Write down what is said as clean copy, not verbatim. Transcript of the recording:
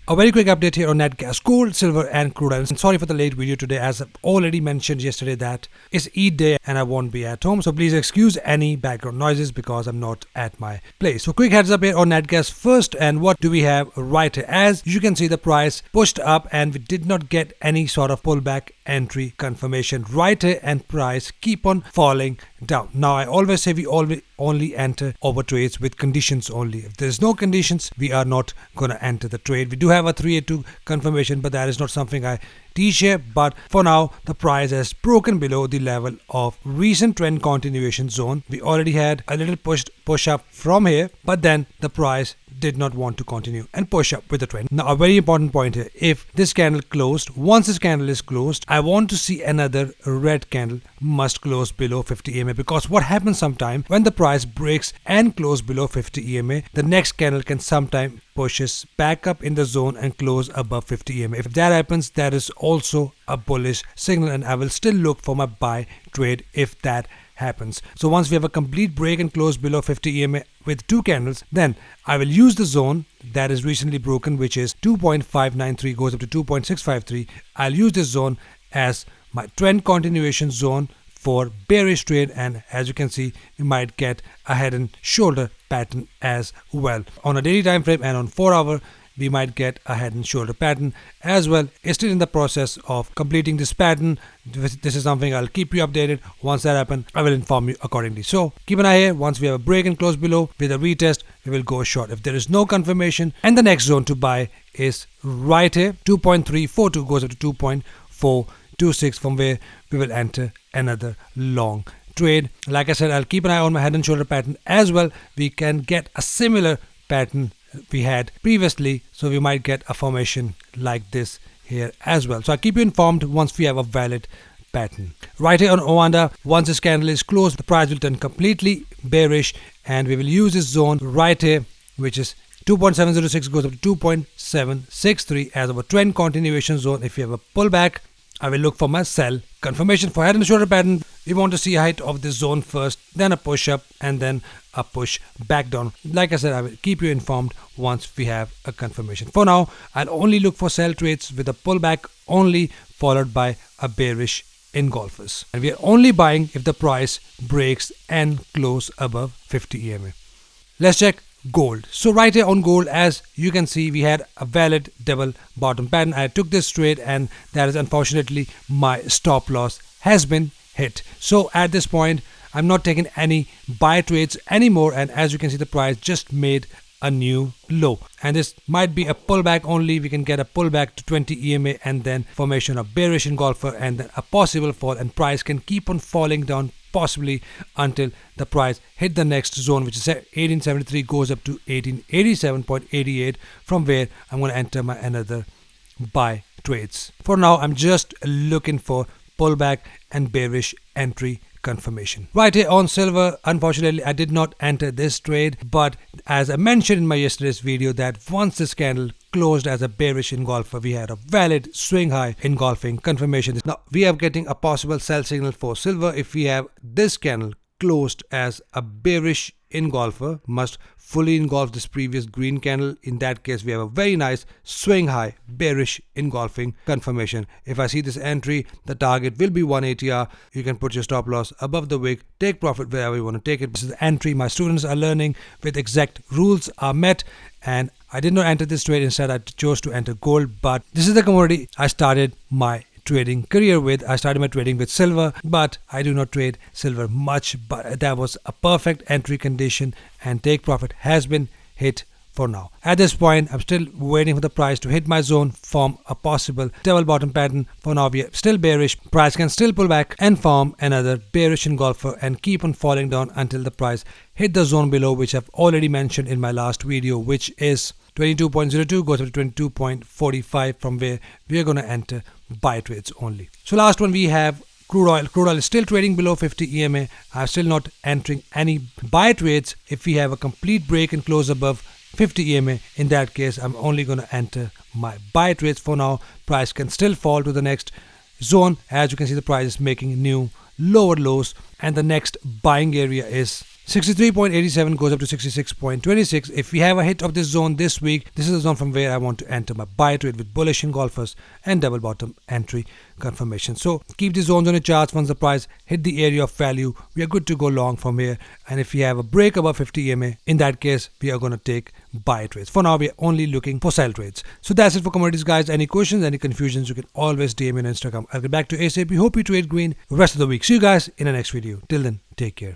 A very quick update here on nat gas, gold, silver and crude oil. And sorry for the late video today, as I've already mentioned yesterday that it's Eid day and I won't be at home. So please excuse any background noises because I'm not at my place. So quick heads up here on nat gas first, and what do we have right here? As you can see, the price pushed up and we did not get any sort of pullback entry confirmation right here, and price keep on falling down. Now I always say we always only enter over trades with conditions only. If there's no conditions, we are not gonna enter the trade. We do have a 382 confirmation, but that is not something I teach here. But for now, the price has broken below the level of recent trend continuation zone. We already had a little push up from here, but then the price did not want to continue and push up with the trend. Now a very important point here, if this candle closed, once this candle is closed, I want to see another red candle must close below 50 EMA, because what happens sometime when the price breaks and close below 50 EMA, the next candle can sometime pushes back up in the zone and close above 50 EMA. If that happens, that is also a bullish signal, and I will still look for my buy trade if that happens. So once we have a complete break and close below 50 EMA with two candles, then I will use the zone that is recently broken, which is 2.593 goes up to 2.653. I'll use this zone as my trend continuation zone for bearish trade, and as you can see, you might get a head and shoulder pattern as well. On a daily time frame and on 4 hour, we might get a head and shoulder pattern as well. It's still in the process of completing this pattern. This is something I'll keep you updated. Once that happens, I will inform you accordingly. So keep an eye here. Once we have a break and close below with a retest, we will go short if there is no confirmation. And the next zone to buy is right here. 2.342 goes up to 2.426, from where we will enter another long trade. Like I said, I'll keep an eye on my head and shoulder pattern as well. We can get a similar pattern we had previously, so we might get a formation like this here as well. So I'll keep you informed once we have a valid pattern. Right here on Oanda, once this candle is closed, the price will turn completely bearish, and we will use this zone right here, which is 2.706 goes up to 2.763 as our trend continuation zone. If you have a pullback, I will look for my sell confirmation. For head and shoulder pattern, we want to see a height of this zone first, then a push up, and then a push back down. Like I said, I will keep you informed once we have a confirmation. For now, I'll only look for sell trades with a pullback only, followed by a bearish engulfers. And we are only buying if the price breaks and close above 50 EMA. Let's check gold. So right here on gold, as you can see, we had a valid double bottom pattern. I took this trade, and that is unfortunately my stop loss has been hit. So at this point, I'm not taking any buy trades anymore, and as you can see, the price just made a new low, and this might be a pullback only. We can get a pullback to 20 EMA and then formation of bearish engulfer and then a possible fall, and price can keep on falling down possibly until the price hit the next zone, which is 1873 goes up to 1887.88, from where I'm going to enter my another buy trades. For now, I'm just looking for pullback and bearish entry confirmation. Right here on silver, unfortunately I did not enter this trade, but as I mentioned in my yesterday's video, that once this candle closed as a bearish engulfer, we had a valid swing high engulfing confirmation. Now we are getting a possible sell signal for silver. If we have this candle closed as a bearish engulfer, must fully engulf this previous green candle. In that case, we have a very nice swing high bearish engulfing confirmation. If I see this entry, the target will be 180R. You can put your stop loss above the wick, take profit wherever you want to take it. This is the entry my students are learning with exact rules are met, and I did not enter this trade. Instead, I chose to enter gold, but this is the commodity I started my trading career with. I started my trading with silver, but I do not trade silver much, but that was a perfect entry condition, and take profit has been hit for now. At this point, I'm still waiting for the price to hit my zone, form a possible double bottom pattern. For now, we are still bearish. Price can still pull back and form another bearish engulfer and keep on falling down until the price hit the zone below, which I've already mentioned in my last video, which is 22.02 goes up to 22.45, from where we are going to enter buy trades only. So last one, we have crude oil. Crude oil is still trading below 50 EMA. I'm still not entering any buy trades. If we have a complete break and close above 50 EMA, in that case I'm only going to enter my buy trades. For now, price can still fall to the next zone. As you can see, the price is making new lower lows, and the next buying area is 63.87 goes up to 66.26. If we have a hit of this zone this week, this is the zone from where I want to enter my buy trade with bullish engulfers and double bottom entry confirmation. So keep the zones on your charts. Once the price hit the area of value, we are good to go long from here. And if we have a break above 50 EMA, in that case, we are going to take buy trades. For now, we are only looking for sell trades. So that's it for commodities, guys. Any questions, any confusions, you can always DM me on Instagram. I'll get back to ASAP. Hope you trade green the rest of the week. See you guys in the next video. Till then, take care.